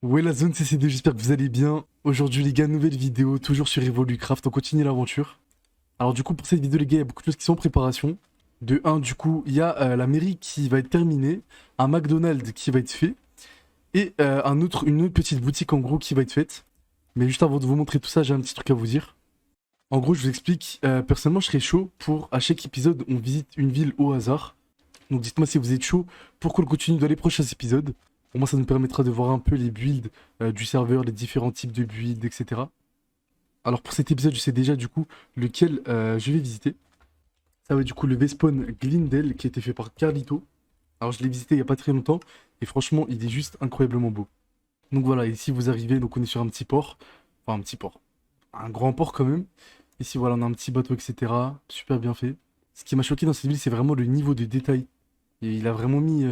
Ouais la zone CC2, j'espère que vous allez bien. Aujourd'hui les gars, nouvelle vidéo, toujours sur Evolucraft, on continue l'aventure. Alors du coup pour cette vidéo les gars, il y a beaucoup de choses qui sont en préparation. De un, du coup, il y a la mairie qui va être terminée, un McDonald's qui va être fait, et une autre petite boutique en gros qui va être faite. Mais juste avant de vous montrer tout ça, j'ai un petit truc à vous dire. En gros, je vous explique, personnellement je serais chaud pour à chaque épisode on visite une ville au hasard. Donc dites-moi si vous êtes chaud pour qu'on continue dans les prochains épisodes. Au moins ça nous permettra de voir un peu les builds du serveur, les différents types de builds, etc. Alors pour cet épisode, je sais déjà du coup lequel je vais visiter. Ça va être du coup le V-Spawn Glindale qui a été fait par Carlito. Alors je l'ai visité il n'y a pas très longtemps et franchement il est juste incroyablement beau. Donc voilà, ici vous arrivez, donc on est sur un petit port. Enfin un petit port. Un grand port quand même. Ici voilà, on a un petit bateau, etc. Super bien fait. Ce qui m'a choqué dans cette ville, c'est vraiment le niveau de détail. Et il a vraiment mis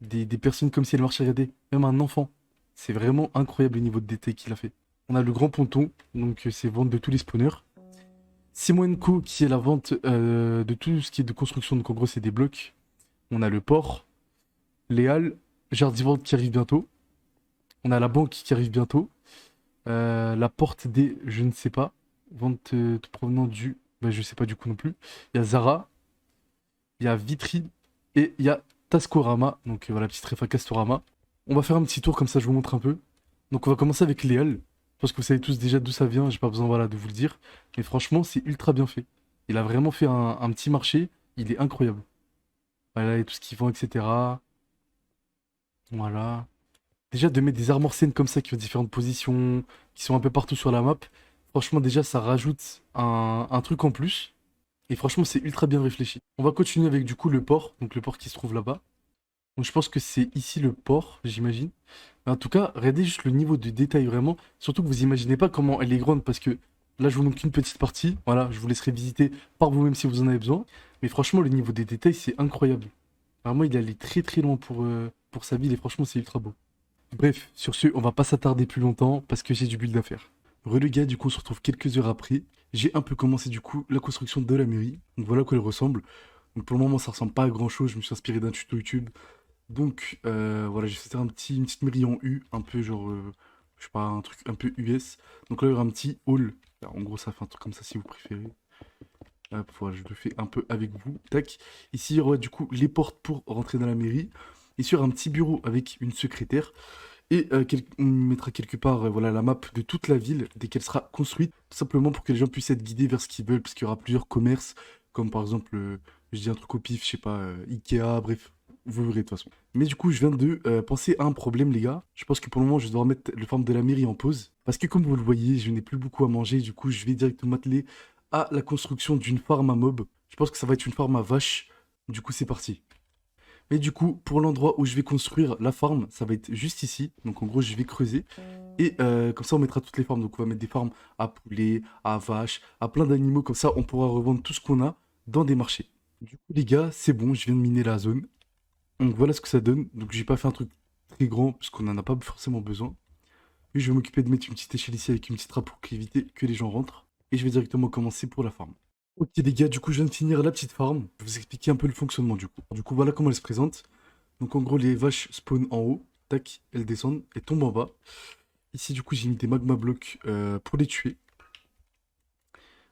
des personnes comme si elles marchaient, regardez, même un enfant. C'est vraiment incroyable le niveau de détail qu'il a fait. On a le grand ponton, donc c'est vente de tous les spawners. Simon Co qui est la vente de tout ce qui est de construction, donc en gros c'est des blocs. On a le port, les halles, Jardivant qui arrive bientôt. On a la banque qui arrive bientôt. La porte des, je ne sais pas, vente tout provenant du, bah, je sais pas du coup non plus. Il y a Zara, il y a Vitry et il y a Tascorama, donc voilà, petite réfa Castorama. On va faire un petit tour comme ça, je vous montre un peu. Donc on va commencer avec les halles. Je pense que vous savez tous déjà d'où ça vient, j'ai pas besoin voilà, de vous le dire. Mais franchement, c'est ultra bien fait. Il a vraiment fait un petit marché, il est incroyable. Voilà, et tout ce qu'ils vend, etc. Voilà. Déjà de mettre des armores scènes comme ça qui ont différentes positions, qui sont un peu partout sur la map. Franchement, déjà, ça rajoute un truc en plus. Et franchement, c'est ultra bien réfléchi. On va continuer avec du coup le port, donc le port qui se trouve là-bas. Donc je pense que c'est ici le port, j'imagine. Mais en tout cas, regardez juste le niveau de détail vraiment. Surtout que vous imaginez pas comment elle est grande parce que là, je vous montre qu'une petite partie. Voilà, je vous laisserai visiter par vous-même si vous en avez besoin. Mais franchement, le niveau des détails, c'est incroyable. Vraiment, il est allé très très loin pour sa ville et franchement, c'est ultra beau. Bref, sur ce, on va pas s'attarder plus longtemps parce que j'ai du build à faire. Le gars, du coup, on se retrouve quelques heures après. J'ai un peu commencé du coup la construction de la mairie. Donc voilà à quoi elle ressemble. Donc pour le moment, ça ressemble pas à grand chose. Je me suis inspiré d'un tuto YouTube. Donc voilà, j'ai fait une petite mairie en U, un peu genre, je sais pas, un truc un peu US. Donc là, il y aura un petit hall. Alors, en gros, ça fait un truc comme ça si vous préférez. Hop, voilà, je le fais un peu avec vous. Tac. Ici, il y aura du coup les portes pour rentrer dans la mairie. Et sur un petit bureau avec une secrétaire. Et on mettra quelque part voilà, la map de toute la ville dès qu'elle sera construite. Tout simplement pour que les gens puissent être guidés vers ce qu'ils veulent. Parce qu'il y aura plusieurs commerces. Comme par exemple, je dis un truc au pif, je sais pas, Ikea, bref. Vous verrez de toute façon. Mais du coup, je viens de penser à un problème, les gars. Je pense que pour le moment, je dois remettre le farm de la mairie en pause. Parce que comme vous le voyez, je n'ai plus beaucoup à manger. Du coup, je vais directement m'atteler à la construction d'une farm à mob. Je pense que ça va être une farm à vaches. Du coup, c'est parti. Mais du coup, pour l'endroit où je vais construire la farm, ça va être juste ici. Donc en gros, je vais creuser. Et comme ça, on mettra toutes les farms. Donc on va mettre des farms à poulet, à vaches, à plein d'animaux. Comme ça, on pourra revendre tout ce qu'on a dans des marchés. Du coup, les gars, c'est bon, je viens de miner la zone. Donc voilà ce que ça donne. Donc j'ai pas fait un truc très grand, parce qu'on en a pas forcément besoin. Et je vais m'occuper de mettre une petite échelle ici avec une petite trappe pour éviter que les gens rentrent. Et je vais directement commencer pour la farm. Ok les gars, du coup je viens de finir la petite farm. Je vais vous expliquer un peu le fonctionnement du coup. Du coup voilà comment elle se présente. Donc en gros les vaches spawn en haut, tac, elles descendent et tombent en bas. Ici du coup j'ai mis des magma blocs pour les tuer.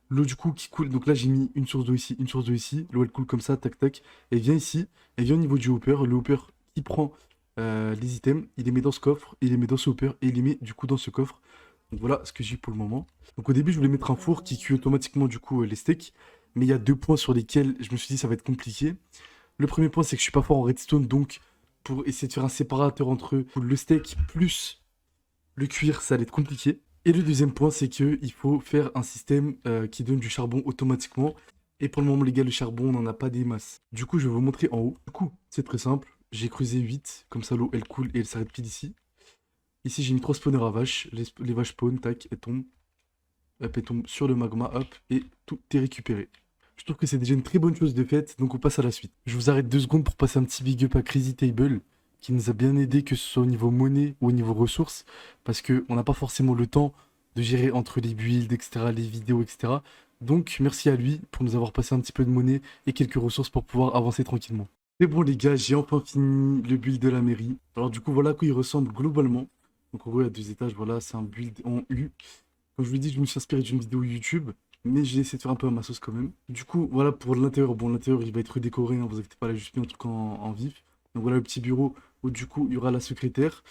L'eau du coup qui coule, donc là j'ai mis une source d'eau ici, une source d'eau ici. L'eau elle coule comme ça, tac tac. Elle vient ici, elle vient au niveau du hopper. Le hopper qui prend les items, il les met dans ce coffre, il les met dans ce hopper et il les met du coup dans ce coffre. Donc voilà ce que j'ai pour le moment. Donc au début je voulais mettre un four qui cuit automatiquement du coup les steaks. Mais il y a deux points sur lesquels je me suis dit ça va être compliqué. Le premier point c'est que je suis pas fort en redstone donc pour essayer de faire un séparateur entre le steak plus le cuir ça allait être compliqué. Et le deuxième point c'est que il faut faire un système qui donne du charbon automatiquement. Et pour le moment les gars le charbon on n'en a pas des masses. Du coup je vais vous montrer en haut. Du coup c'est très simple. J'ai creusé 8 comme ça l'eau elle coule et elle s'arrête pile ici. Ici, j'ai mis 3 spawners à vaches. Les vaches spawn, tac, elles tombent. Hop, elles tombent sur le magma, hop, et tout est récupéré. Je trouve que c'est déjà une très bonne chose de faite, donc on passe à la suite. Je vous arrête 2 secondes pour passer un petit big up à Crazy Table, qui nous a bien aidé, que ce soit au niveau monnaie ou au niveau ressources, parce qu'on n'a pas forcément le temps de gérer entre les builds, etc., les vidéos, etc. Donc, merci à lui pour nous avoir passé un petit peu de monnaie et quelques ressources pour pouvoir avancer tranquillement. C'est bon les gars, j'ai enfin fini le build de la mairie. Alors du coup, voilà à quoi il ressemble globalement. Donc en gros, il y a 2 étages, voilà, c'est un build en U. Comme je vous l'ai dit, je me suis inspiré d'une vidéo YouTube, mais j'ai essayé de faire un peu à ma sauce quand même. Du coup, voilà pour l'intérieur. Bon, l'intérieur, il va être redécoré, hein, vous inquiétez pas, là, j'ai juste mis un truc en vif. Donc voilà le petit bureau où du coup, il y aura la secrétaire.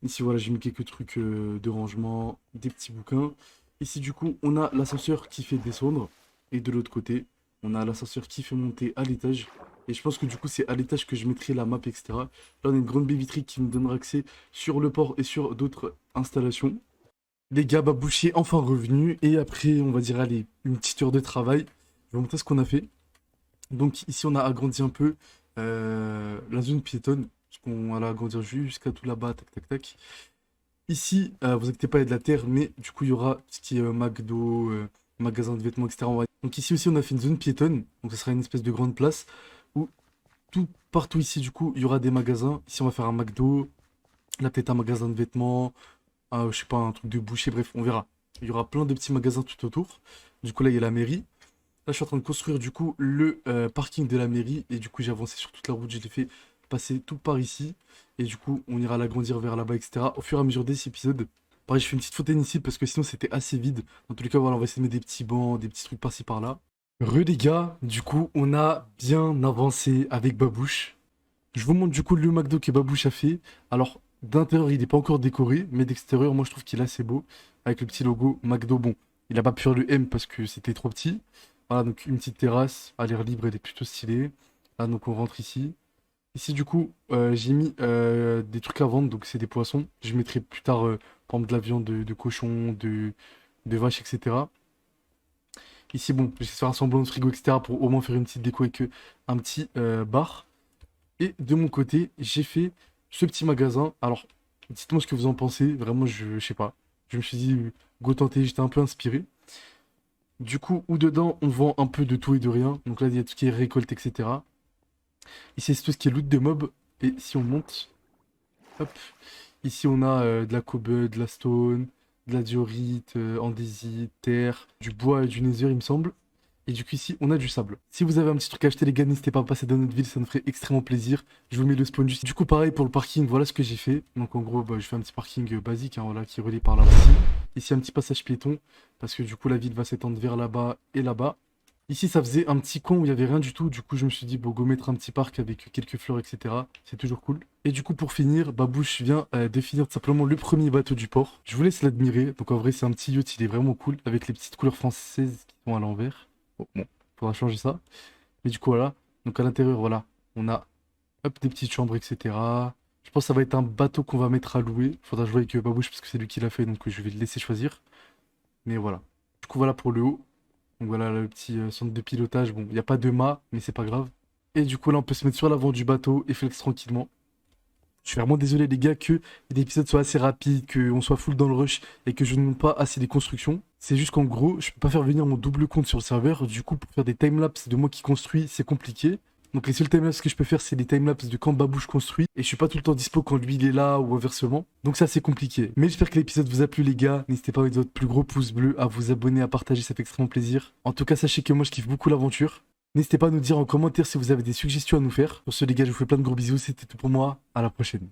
Ici, voilà, j'ai mis quelques trucs de rangement, des petits bouquins. Ici, du coup, on a l'ascenseur qui fait descendre. Et de l'autre côté, on a l'ascenseur qui fait monter à l'étage. Et je pense que du coup, c'est à l'étage que je mettrai la map, etc. Là, on a une grande baie vitrée qui me donnera accès sur le port et sur d'autres installations. Les gars, Babouchi est enfin revenu. Et après, on va dire, allez, une petite heure de travail. Je vais vous montrer ce qu'on a fait. Donc ici, on a agrandi un peu la zone piétonne. Parce qu'on va l'agrandir jusqu'à tout là-bas, tac, tac, tac. Ici, vous inquiétez pas, il y a de la terre, mais du coup, il y aura ce qui est McDo, magasin de vêtements, etc. Donc ici aussi, on a fait une zone piétonne. Donc ce sera une espèce de grande place où tout, partout ici, du coup, il y aura des magasins. Ici, on va faire un McDo. Là, peut-être un magasin de vêtements. Je sais pas, un truc de boucher, bref, on verra. Il y aura plein de petits magasins tout autour. Du coup, là, il y a la mairie. Là, je suis en train de construire du coup le parking de la mairie. Et du coup, j'ai avancé sur toute la route. Je l'ai fait passer tout par ici. Et du coup, on ira l'agrandir vers là-bas, etc. Au fur et à mesure des épisodes. Pareil, je fais une petite fontaine ici parce que sinon, c'était assez vide. Dans tous les cas, voilà, on va essayer de mettre des petits bancs, des petits trucs par-ci par-là. Les gars, du coup, on a bien avancé avec Babouche. Je vous montre du coup le McDo que Babouche a fait. Alors, d'intérieur, il n'est pas encore décoré, mais d'extérieur, moi, je trouve qu'il est assez beau. Avec le petit logo McDo. Bon, il a pas pu faire le M parce que c'était trop petit. Voilà, donc une petite terrasse à l'air libre, elle est plutôt stylée. Là, donc on rentre ici. Ici, du coup, j'ai mis des trucs à vendre, donc c'est des poissons. Je mettrai plus tard, par exemple, de la viande de cochon, de vache, etc. Ici, bon, je vais faire un semblant de frigo, etc. pour au moins faire une petite déco avec un petit bar. Et de mon côté, j'ai fait ce petit magasin. Alors, dites-moi ce que vous en pensez. Vraiment, je sais pas. Je me suis dit, go tenter, j'étais un peu inspiré. Du coup, où dedans, on vend un peu de tout et de rien. Donc là, il y a tout ce qui est récolte, etc. Ici, c'est tout ce qui est loot de mobs. Et si on monte, hop, ici, on a de la cobble, de la stone, de la diorite, andésite, terre, du bois et du nether, il me semble. Et du coup, ici, on a du sable. Si vous avez un petit truc à acheter, les gars, n'hésitez pas à passer dans notre ville, ça nous ferait extrêmement plaisir. Je vous mets le spawn juste. Du coup, pareil pour le parking, voilà ce que j'ai fait. Donc, en gros, bah, je fais un petit parking basique, hein, voilà, qui est relié par là aussi. Ici, un petit passage piéton, parce que du coup, la ville va s'étendre vers là-bas et là-bas. Ici, ça faisait un petit coin où il n'y avait rien du tout. Du coup, je me suis dit, bon, go mettre un petit parc avec quelques fleurs, etc. C'est toujours cool. Et du coup, pour finir, Babouche vient de finir tout simplement le premier bateau du port. Je vous laisse l'admirer. Donc, en vrai, c'est un petit yacht, il est vraiment cool, avec les petites couleurs françaises qui sont à l'envers. Bon, faudra changer ça. Mais du coup, voilà. Donc, à l'intérieur, voilà, on a hop, des petites chambres, etc. Je pense que ça va être un bateau qu'on va mettre à louer. Faudra jouer avec Babouche parce que c'est lui qui l'a fait, donc je vais le laisser choisir. Mais voilà. Du coup, voilà pour le haut. Donc voilà le petit centre de pilotage. Bon, il n'y a pas de mât, mais c'est pas grave. Et du coup, là, on peut se mettre sur l'avant du bateau et flex tranquillement. Je suis vraiment désolé, les gars, que l'épisode soit assez rapide, qu'on soit full dans le rush et que je ne monte pas assez les constructions. C'est juste qu'en gros, je peux pas faire venir mon double compte sur le serveur. Du coup, pour faire des timelapses de moi qui construis, c'est compliqué. Donc les seuls timelapses que je peux faire, c'est des timelapses de quand Babouche construit. Et je suis pas tout le temps dispo quand lui il est là ou inversement. Donc ça, c'est compliqué. Mais j'espère que l'épisode vous a plu, les gars. N'hésitez pas à mettre votre plus gros pouce bleu, à vous abonner, à partager, ça fait extrêmement plaisir. En tout cas, sachez que moi, je kiffe beaucoup l'aventure. N'hésitez pas à nous dire en commentaire si vous avez des suggestions à nous faire. Sur ce, les gars, je vous fais plein de gros bisous. C'était tout pour moi. À la prochaine.